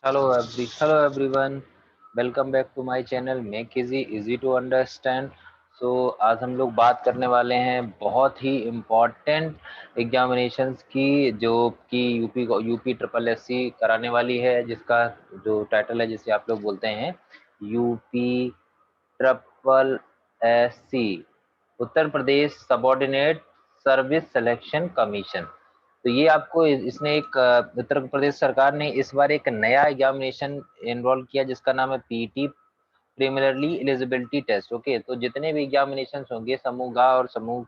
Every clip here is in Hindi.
Hello everyone, welcome back to my channel Make Easy to Understand। आज हम लोग बात करने वाले हैं बहुत ही इम्पोर्टेंट एग्जामिनेशंस की, जो कि यूपी ट्रिपल एस सी कराने वाली है, जिसका जो टाइटल है जिसे आप लोग बोलते हैं UP triple S C, Uttar Pradesh subordinate service selection commission. तो ये आपको इसने एक उत्तर प्रदेश सरकार ने इस बार एक नया एग्जामिनेशन एनरोल किया जिसका नाम है PT preliminary eligibility test. Okay, तो जितने भी एग्जामिनेशन होंगे समूह ग और समूह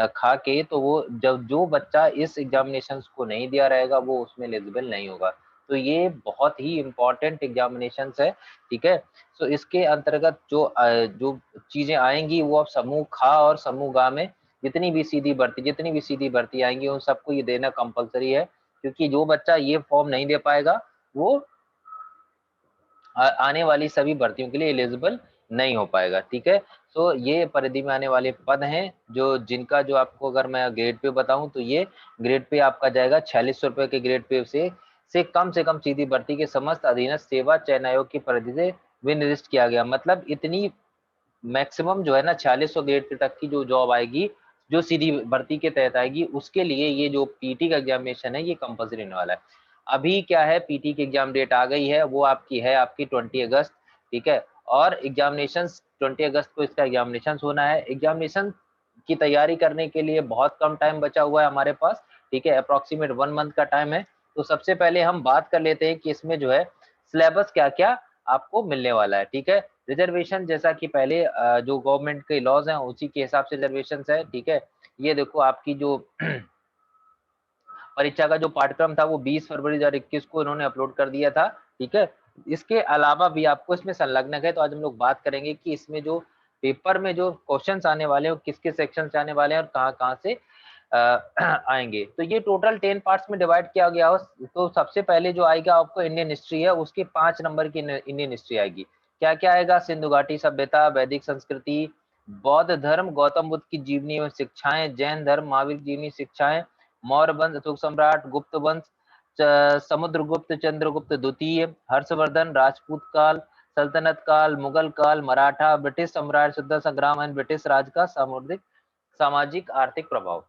ख के, तो वो जब जो बच्चा इस एग्जामिनेशन को नहीं दिया रहेगा वो उसमें एलिजिबल नहीं होगा। तो ये बहुत ही इंपॉर्टेंट एग्जामिनेशन है, ठीक है। तो इसके अंतर्गत जो चीजें आएंगी वो अब समूह ख और समूह ग में जितनी भी सीधी भर्ती आएंगी उन सबको ये देना कंपलसरी है, क्योंकि जो बच्चा ये फॉर्म नहीं दे पाएगा वो आने वाली सभी भर्तियों के लिए एलिजिबल नहीं हो पाएगा, ठीक है। तो ये परिधि में आने वाले पद हैं जो जिनका जो आपको अगर मैं ग्रेड पे बताऊं तो ये ग्रेड पे आपका जाएगा 4600 के ग्रेड पे से कम सीधी भर्ती के समस्त अधीनस्थ सेवा चयन आयोग की परिधि से विनिर्दिष्ट किया गया। मतलब इतनी मैक्सिमम जो है ना 4600 ग्रेड तक की जो जॉब आएगी जो सीधी भर्ती के तहत आएगी, उसके लिए ये जो पीटी का एग्जामिनेशन है ये कंपल्सरी होने वाला है। अभी क्या है, पीटी की एग्जाम डेट आ गई है, वो आपकी 20 अगस्त, ठीक है। और एग्जामिनेशन 20 अगस्त को इसका एग्जामिनेशन होना है। एग्जामिनेशन की तैयारी करने के लिए बहुत कम टाइम बचा हुआ है हमारे पास, ठीक है, अप्रोक्सीमेट 1 मंथ का टाइम है। तो सबसे पहले हम बात कर लेते हैं कि इसमें जो है सिलेबस क्या क्या आपको मिलने वाला है, ठीक है। रिजर्वेशन जैसा कि पहले जो गवर्नमेंट के लॉज हैं उसी के हिसाब से रिजर्वेशन है, ठीक है। ये देखो आपकी जो परीक्षा का जो पाठ्यक्रम था वो 20 फरवरी 2021 को इन्होंने अपलोड कर दिया था, ठीक है। इसके अलावा भी आपको इसमें संलग्न है, तो आज हम लोग बात करेंगे कि इसमें जो पेपर में जो क्वेश्चंस आने वाले हैं किसके सेक्शन से आने वाले हैं और कहाँ कहाँ से आएंगे। तो ये टोटल 10 पार्ट्स में डिवाइड किया गया हो। तो सबसे पहले जो आएगा आपको इंडियन हिस्ट्री है, उसके 5 नंबर की इंडियन हिस्ट्री आएगी। क्या क्या आएगा? सिंधु घाटी सभ्यता, वैदिक संस्कृति, बौद्ध धर्म, गौतम बुद्ध की जीवनी एवं शिक्षाएं, जैन धर्म, महावीर जीवनी शिक्षाएं, मौर्य वंश, अशोक सम्राट, गुप्त वंश, समुद्रगुप्त, चंद्रगुप्त द्वितीय, हर्षवर्धन, राजपूत काल, सल्तनत काल, मुगल काल, मराठा, ब्रिटिश सम्राट, शुद्ध संग्राम एंड ब्रिटिश राज का सामुद्रिक सामाजिक आर्थिक प्रभाव।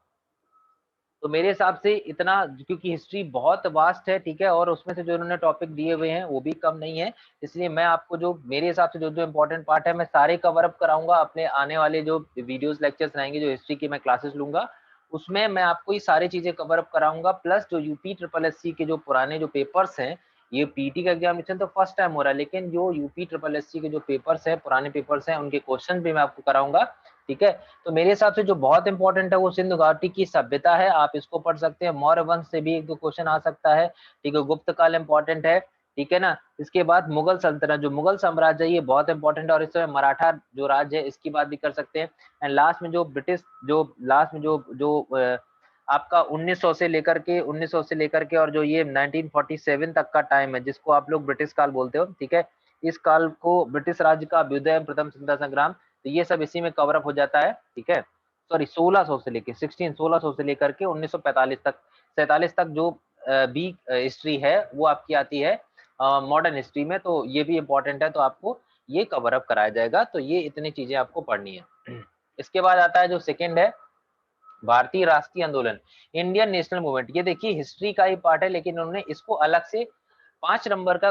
तो मेरे हिसाब से इतना, क्योंकि हिस्ट्री बहुत वास्ट है, ठीक है, और उसमें से जो इन्होंने टॉपिक दिए हुए हैं वो भी कम नहीं है, इसलिए मैं आपको जो मेरे हिसाब से जो जो इम्पोर्टेंट पार्ट है मैं सारे कवर अप कराऊंगा अपने आने वाले जो वीडियोस लेक्चर्स रहेंगे, जो हिस्ट्री की मैं क्लासेस लूंगा उसमें मैं आपको ये सारी चीजें कवर अप कराऊंगा। प्लस जो यूपी ट्रिपल एस सी के जो पुराने जो पेपर्स हैं, ये पीटी का एग्जामिनेशन तो फर्स्ट टाइम हो रहा है, लेकिन जो यूपी ट्रिपल एस सी के जो पेपर्स हैं, पुराने पेपर्स हैं, उनके क्वेश्चन भी मैं आपको कराऊंगा, ठीक है। तो मेरे हिसाब से जो बहुत इंपॉर्टेंट है वो सिंधु घाटी की सभ्यता है, आप इसको पढ़ सकते हैं। मौर्य वंश से भी एक दो क्वेश्चन आ सकता है, ठीक है। गुप्त काल इंपॉर्टेंट है, ठीक है ना। इसके बाद मुगल सल्तनत, जो मुगल साम्राज्य है ये बहुत इंपॉर्टेंट है, और इसमें मराठा जो राज्य है इसकी बात भी कर सकते हैं। एंड लास्ट में जो ब्रिटिश, जो लास्ट में जो जो आपका 1900 से लेकर के और जो ये 1947 तक का टाइम है, जिसको आप लोग ब्रिटिश काल बोलते हो, ठीक है। इस काल को ब्रिटिश राज्य का अभ्युदय, प्रथम स्वतंत्रता संग्राम, तो ये सब इसी में कवर अप हो जाता है, ठीक है। सॉरी 1600 से लेके 1600 से लेकर के 1945 तक 47 तक जो भी हिस्ट्री है वो आपकी आती है मॉडर्न हिस्ट्री में, तो ये भी इंपॉर्टेंट है, तो आपको ये कवर अप कराया जाएगा। तो ये इतनी चीजें आपको पढ़नी है। इसके बाद आता है जो सेकंड है भारतीय राष्ट्रीय आंदोलन, इंडियन नेशनल मूवमेंट। ये देखिए हिस्ट्री का ही पार्ट है, लेकिन उन्होंने इसको अलग से 5 नंबर का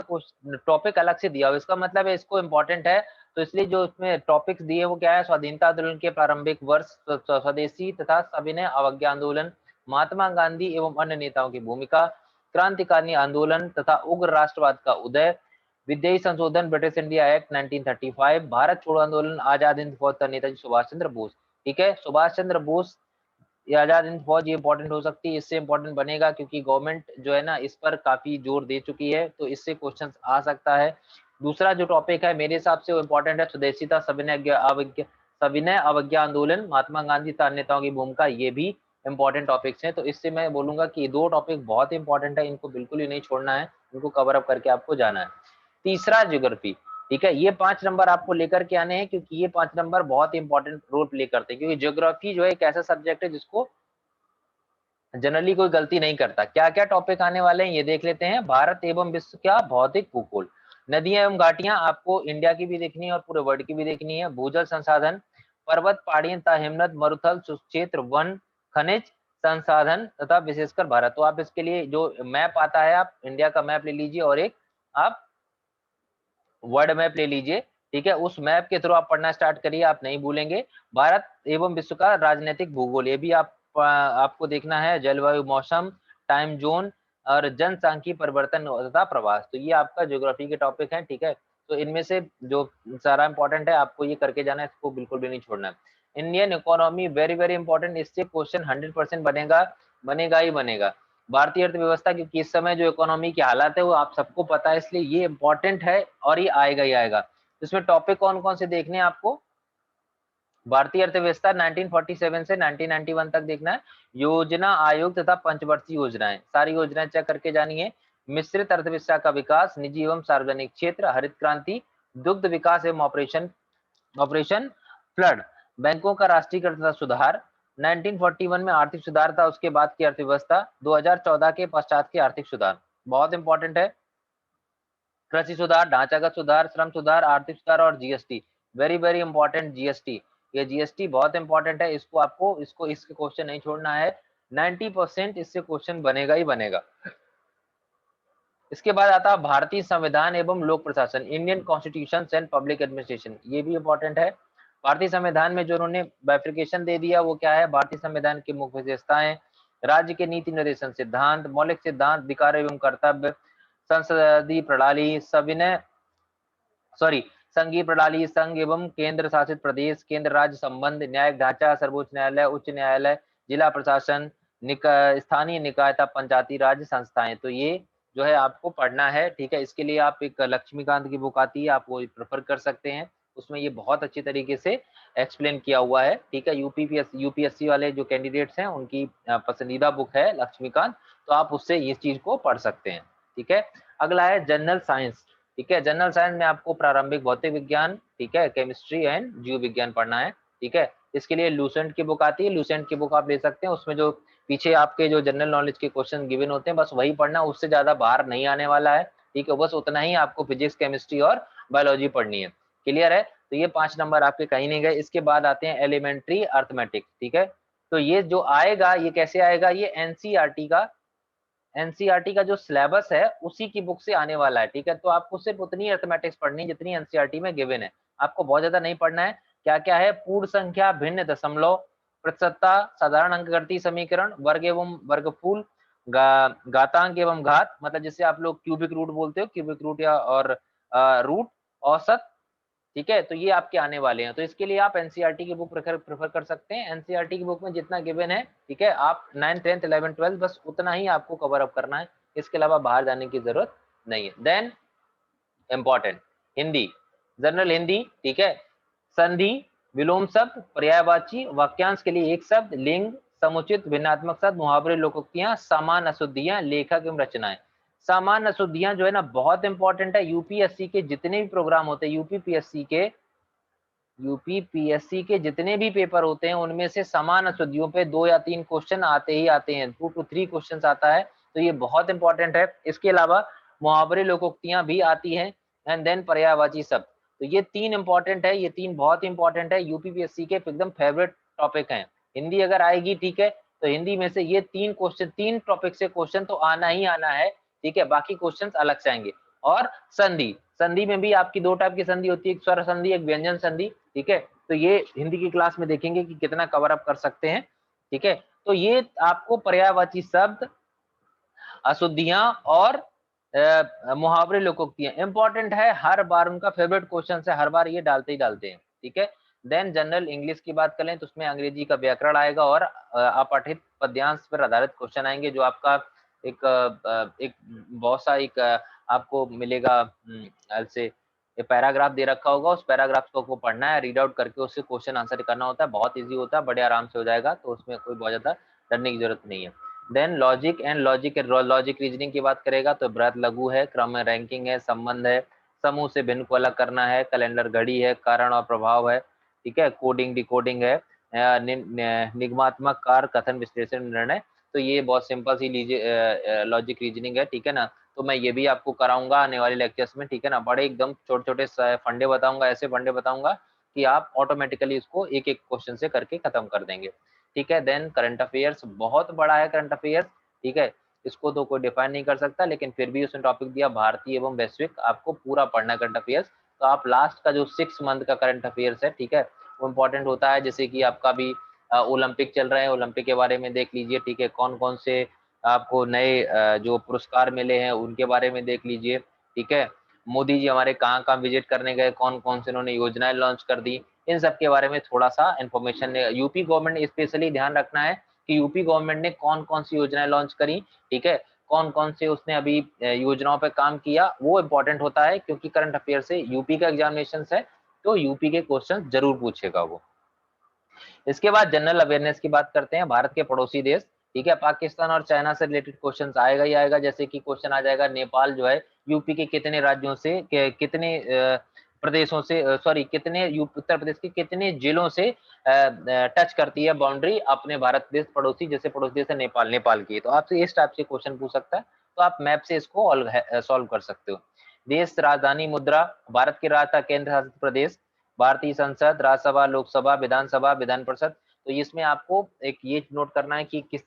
टॉपिक अलग से दिया हुआ, इसका मतलब है इसको इम्पोर्टेंट है। तो इसलिए जो इसमें टॉपिक्स दिए वो क्या है? स्वाधीनता आंदोलन के प्रारंभिक वर्ष, स्वदेशी तथा सविनय अवज्ञा आंदोलन, महात्मा गांधी एवं अन्य नेताओं की भूमिका, क्रांतिकारी आंदोलन तथा उग्र राष्ट्रवाद का उदय, विदेशी संशोधन, ब्रिटिश इंडिया एक्ट 1935, भारत छोड़ो आंदोलन, आजाद हिंद फौज का नेताजी सुभाष चंद्र बोस, ठीक है। सुभाष चंद्र बोस, ये आजाद हिंद फौज, ये इंपॉर्टेंट हो सकती है, इससे इंपॉर्टेंट बनेगा क्योंकि गवर्नमेंट जो है ना इस पर काफी जोर दे चुकी है, तो इससे क्वेश्चन आ सकता है। दूसरा जो टॉपिक है मेरे हिसाब से वो इंपॉर्टेंट है, स्वदेशीता, सविनय अवज्ञा आंदोलन, महात्मा गांधी तथा अन्य नेताओं की भूमिका, ये भी इंपॉर्टेंट टॉपिक्स हैं। तो इससे मैं बोलूंगा कि 2 टॉपिक बहुत इंपॉर्टेंट है, इनको बिल्कुल ही नहीं छोड़ना है, इनको कवर अप करके आपको जाना है। तीसरा ज्योग्राफी, ठीक है। ये 5 नंबर आपको लेकर के आने हैं, क्योंकि ये 5 नंबर बहुत इंपॉर्टेंट रोल प्ले करते हैं, क्योंकि ज्योग्राफी जो है एक ऐसा सब्जेक्ट है जिसको जनरली कोई गलती नहीं करता। क्या क्या टॉपिक आने वाले हैं ये देख लेते हैं। भारत एवं विश्व का भौतिक भूगोल, नदियां एवं घाटियां आपको इंडिया की भी देखनी है और पूरे वर्ल्ड की भी देखनी है। भूजल संसाधन, पर्वत पहाड़ियां तथा हिमनद मरुथल सुक्षेत्र वन खनिज संसाधन तथा विशेषकर भारत। तो आप इसके लिए जो मैप आता है, आप इंडिया का मैप ले लीजिए और एक आप वर्ल्ड मैप ले लीजिए, ठीक है। उस मैप के थ्रू आप पढ़ना स्टार्ट करिए, आप नहीं भूलेंगे। भारत एवं विश्व का राजनीतिक भूगोल, ये भी आपको देखना है। जलवायु, मौसम, टाइम जोन और जनसांख्यिकीय परिवर्तन तथा प्रवास, तो ये आपका ज्योग्राफी के टॉपिक है, ठीक है। तो इनमें से जो सारा इंपॉर्टेंट है आपको ये करके जाना है, इसको बिल्कुल भी नहीं छोड़ना है। Indian economy very very important, इससे क्वेश्चन 100% बनेगा, बनेगा ही बनेगा। भारतीय अर्थव्यवस्था, क्योंकि इस समय जो इकोनॉमी की हालत है वो आप सबको पता है, इसलिए ये इंपॉर्टेंट है और ये आएगा ही आएगा। इसमें टॉपिक कौन कौन से देखने हैं आपको? भारतीय अर्थव्यवस्था 1947 से 1991 तक देखना है। योजना आयोग तथा पंचवर्षीय योजनाएं, सारी योजनाएं चेक करके जानी है। मिश्रित अर्थव्यवस्था का विकास, निजी एवं सार्वजनिक क्षेत्र, हरित क्रांति, दुग्ध विकास एवं ऑपरेशन ऑपरेशन फ्लड, बैंकों का राष्ट्रीयकरण तथा सुधार, 1941 में आर्थिक सुधार था, उसके बाद की अर्थव्यवस्था, 2014 के पश्चात के आर्थिक सुधार, बहुत इंपॉर्टेंट है। कृषि सुधार, ढांचागत सुधार, श्रम सुधार, आर्थिक सुधार और GST, very very important GST. ये जीएसटी बहुत इंपॉर्टेंट है, इसको आपको इसके क्वेश्चन नहीं छोड़ना है। 90% इससे क्वेश्चन बनेगा ही बनेगा। इसके बाद आता है भारतीय संविधान एवं लोक प्रशासन, Indian constitution and public administration, ये भी इंपॉर्टेंट है। भारतीय संविधान में जो उन्होंने बाइफिकेशन दे दिया वो क्या है? भारतीय संविधान की मुख्य विशेषताएं, राज्य के नीति निर्देशन सिद्धांत, मौलिक सिद्धांत, अधिकार एवं कर्तव्य, संसदीय प्रणाली, सविनय संघीय प्रणाली, संघ एवं केंद्र शासित प्रदेश, केंद्र राज्य संबंध, न्यायिक ढांचा, सर्वोच्च न्यायालय, उच्च न्यायालय, जिला प्रशासन, स्थानीय निकाय तथा पंचायती राज संस्थाएं, तो ये जो है आपको पढ़ना है, ठीक है। इसके लिए आप एक लक्ष्मीकांत की बुक आती है, आप वो प्रेफर कर सकते हैं, उसमें ये बहुत अच्छी तरीके से एक्सप्लेन किया हुआ है, ठीक है। यूपीएससी वाले जो कैंडिडेट्स हैं उनकी पसंदीदा बुक है लक्ष्मीकांत, तो आप उससे इस चीज को पढ़ सकते हैं, ठीक है। अगला है जनरल साइंस, ठीक है। जनरल साइंस में आपको प्रारंभिक भौतिक विज्ञान, ठीक है, केमिस्ट्री एंड जीव विज्ञान पढ़ना है, ठीक है। इसके लिए लूसेंट की बुक आती है, लूसेंट की बुक आप ले सकते हैं, उसमें जो पीछे आपके जो जनरल नॉलेज के क्वेश्चन गिवन होते हैं बस वही पढ़ना, उससे ज्यादा बाहर नहीं आने वाला है, ठीक है। बस उतना ही आपको फिजिक्स, केमिस्ट्री और बायोलॉजी पढ़नी है, क्लियर है। तो ये 5 नंबर आपके कहीं नहीं गए। इसके बाद आते हैं एलिमेंट्री अर्थमेटिक्स, ठीक है। तो ये जो आएगा ये कैसे आएगा? ये एनसीईआरटी का जो सिलेबस है उसी की बुक से आने वाला है, ठीक है। तो आपको सिर्फ उतनी अर्थमेटिक्स पढ़नी जितनी एनसीईआरटी में गिवन है, आपको बहुत ज्यादा नहीं पढ़ना है। क्या क्या है? पूर्ण संख्या, भिन्न दशमलव, प्रतिशतता, साधारण अंकगणितीय समीकरण, वर्ग एवं वर्गफूल, घातांक एवं घात, मतलब जिसे आप लोग क्यूबिक रूट बोलते हो, क्यूबिक रूट या और रूट, औसत, ठीक है। तो ये आपके आने वाले हैं, तो इसके लिए आप एनसीईआरटी की बुक प्रेफर कर सकते हैं। एनसीईआरटी की बुक में जितना गिवन है, ठीक है, आप 9th 10th 11th 12th बस उतना ही आपको कवर अप करना है, इसके अलावा बाहर जाने की जरूरत नहीं है। Then important Hindi, general Hindi, ठीक है। संधि, विलोम शब्द, पर्यायवाची, वाक्यांश के लिए एक शब्द, लिंग, समुचित, भिन्नात्मक शब्द, मुहावरे, लोकोक्तियां, सामान्य अशुद्धियां, लेखक एवं रचनाएं। सामान्य अशुद्धियां जो है ना बहुत इंपॉर्टेंट है, यूपीएससी के जितने भी प्रोग्राम होते हैं, यूपीपीएससी के जितने भी पेपर होते हैं उनमें से समान अशुद्धियों पे 2 या 3 क्वेश्चन आते ही आते हैं, 2 to 3 क्वेश्चन आता है, तो ये बहुत इंपॉर्टेंट है। इसके अलावा मुहावरे, लोकोक्तियां भी आती हैं, एंड देन पर्यायवाची शब्द, तो ये 3 इंपॉर्टेंट है, ये 3 बहुत इंपॉर्टेंट है, यूपीपीएससी के एकदम फेवरेट टॉपिक हैं। हिंदी अगर आएगी, ठीक है, तो हिंदी में से ये 3 क्वेश्चन, 3 टॉपिक से क्वेश्चन तो आना ही आना है, ठीक है, बाकी क्वेश्चन अलग से आएंगे। और संधि, संधि में भी आपकी 2 टाइप की संधि होती है, एक स्वर संधि, एक व्यंजन संधि, ठीक है। तो ये हिंदी की क्लास में देखेंगे कि कितना कवर अप कर सकते हैं, ठीक है। तो ये आपको पर्यायवाची शब्द, अशुद्धियां और मुहावरे, लोकोक्तियां इंपॉर्टेंट है, हर बार उनका फेवरेट क्वेश्चन है, हर बार ये डालते ही डालते हैं, ठीक है। देन जनरल इंग्लिश की बात करें तो उसमें अंग्रेजी का व्याकरण आएगा और अपठित पद्यांश पर आधारित क्वेश्चन आएंगे, जो आपका एक बहुत सा एक आपको मिलेगा, से पैराग्राफ दे रखा होगा, उस पैराग्राफ को आपको पढ़ना है, रीड आउट करके उससे क्वेश्चन आंसर करना होता है, बहुत इजी होता है, बड़े आराम से हो जाएगा, तो उसमें कोई बहुत ज्यादा डरने की जरूरत नहीं है। देन लॉजिक रीजनिंग की बात करेगा तो बृहत लघु है, क्रम है, रैंकिंग है, संबंध है, समूह से भिन्न को अलग करना है, कैलेंडर घड़ी है, कारण और प्रभाव है, ठीक है, कोडिंग डिकोडिंग है, निगमात्मक कार्य, कथन, विश्लेषण, निर्णय, तो ये बहुत सिंपल सी लीजिए लॉजिक रीजनिंग है, ठीक है ना। तो मैं ये भी आपको कराऊंगा आने वाले लेक्चर्स में, ठीक है ना। बड़े एकदम छोटे छोटे फंडे बताऊंगा, ऐसे फंडे बताऊंगा कि आप ऑटोमेटिकली इसको एक एक क्वेश्चन से करके खत्म कर देंगे, ठीक है। देन करंट अफेयर्स बहुत बड़ा है करंट अफेयर्स, ठीक है। इसको तो कोई डिफाइन नहीं कर सकता, लेकिन फिर भी उसने टॉपिक दिया भारतीय एवं वैश्विक, आपको पूरा पढ़ना करंट अफेयर्स। तो आप लास्ट का जो 6 मंथ का करंट अफेयर्स है, ठीक है, वो इम्पोर्टेंट होता है। जैसे कि आपका भी ओलंपिक चल रहे हैं, ओलंपिक के बारे में देख लीजिए, ठीक है। कौन कौन से आपको नए जो पुरस्कार मिले हैं उनके बारे में देख लीजिए, ठीक है। मोदी जी हमारे कहाँ कहाँ विजिट करने गए, कौन कौन से उन्होंने योजनाएं लॉन्च कर दी, इन सब के बारे में थोड़ा सा इन्फॉर्मेशन। यूपी गवर्नमेंट स्पेशली ध्यान रखना है कि यूपी गवर्नमेंट ने कौन कौन सी योजनाएं लॉन्च करी, ठीक है, कौन कौन से उसने अभी योजनाओं पे काम किया, वो इंपॉर्टेंट होता है, क्योंकि करंट अफेयर से यूपी का एग्जामिनेशन है, तो यूपी के क्वेश्चन जरूर पूछेगा वो। इसके बाद जनरल अवेयरनेस की बात करते हैं, भारत के पड़ोसी देश, ठीक है। पाकिस्तान और चाइना से रिलेटेड क्वेश्चन आएगा ही आएगा। जैसे कि क्वेश्चन आ जाएगा नेपाल जो है यूपी के कितने राज्यों से कितने प्रदेशों से, सॉरी, कितने उत्तर प्रदेश के कितने जिलों से टच करती है बाउंड्री अपने भारत देश पड़ोसी, जैसे पड़ोसी देश है नेपाल, नेपाल की। तो आपसे इस टाइप से क्वेश्चन पूछ सकता है, तो आप मैप से इसको सॉल्व कर सकते हो। देश, राजधानी, मुद्रा, भारत की राजधानी, केंद्र शासित प्रदेश, भारतीय संसद, राज्यसभा, लोकसभा, विधानसभा, विधान परिषद। तो इसमें आपको एक ये नोट करना है कि किस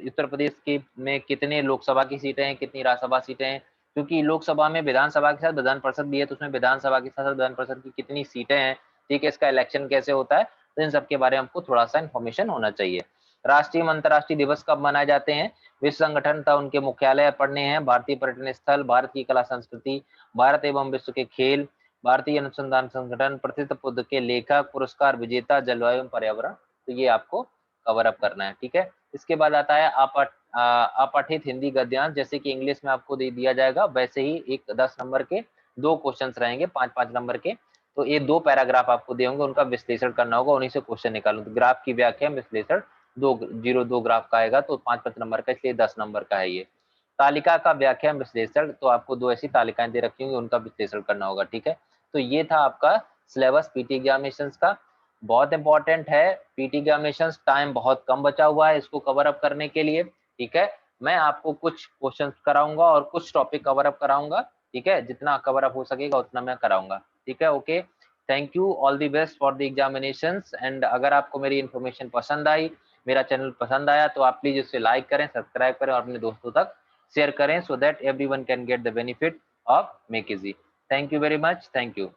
उत्तर प्रदेश के में कितने लोकसभा की सीटें हैं, कितनी राज्यसभा सीटें हैं, क्योंकि लोकसभा में विधानसभा के साथ विधान परिषद भी है, तो उसमें विधानसभा के साथ विधान परिषद की कितनी सीटें हैं, ठीक है, इसका इलेक्शन कैसे होता है, तो इन सब के बारे में आपको थोड़ा सा इन्फॉर्मेशन होना चाहिए। राष्ट्रीय अंतर्राष्ट्रीय दिवस कब मनाए जाते हैं, विश्व संगठन था उनके मुख्यालय पढ़ने हैं, भारतीय पर्यटन स्थल, भारत की कला संस्कृति, भारत एवं विश्व के खेल, भारतीय अनुसंधान संगठन, प्रतिष्ठित पद के लेखक, पुरस्कार विजेता, जलवायु एवं पर्यावरण। तो ये आपको कवर अप करना है, ठीक है। इसके बाद आता है अपठित हिंदी गद्यांश, जैसे कि इंग्लिश में आपको दे दिया जाएगा, वैसे ही एक 10 नंबर के 2 क्वेश्चन रहेंगे, 5-5 नंबर के। तो ये 2 पैराग्राफ आपको दे होंगे, उनका विश्लेषण करना होगा, उन्हीं से क्वेश्चन निकालो। तो ग्राफ की व्याख्या विश्लेषण 2 ग्राफ का आएगा, तो 5-5 नंबर का, इसलिए 10 नंबर का है ये। तालिका का व्याख्या विश्लेषण, तो आपको 2 ऐसी तालिकाएं दे रखी होंगी, उनका विश्लेषण करना होगा, ठीक है। तो ये था आपका सिलेबस पीटी एग्जामिनेशन का, बहुत इंपॉर्टेंट है। पीटी एग्जामिनेशन टाइम बहुत कम बचा हुआ है इसको कवर अप करने के लिए, ठीक है। मैं आपको कुछ क्वेश्चंस कराऊंगा और कुछ टॉपिक कवर अप कराऊंगा, ठीक है। जितना कवर अप हो सकेगा उतना मैं कराऊंगा, ठीक है। Okay, thank you, all the best for the examinations. And अगर आपको मेरी इन्फॉर्मेशन पसंद आई, मेरा चैनल पसंद आया, तो आप प्लीज इसे लाइक करें, सब्सक्राइब करें और अपने दोस्तों तक शेयर करें, so that everyone can get the benefit of make easy. Thank you very much, thank you.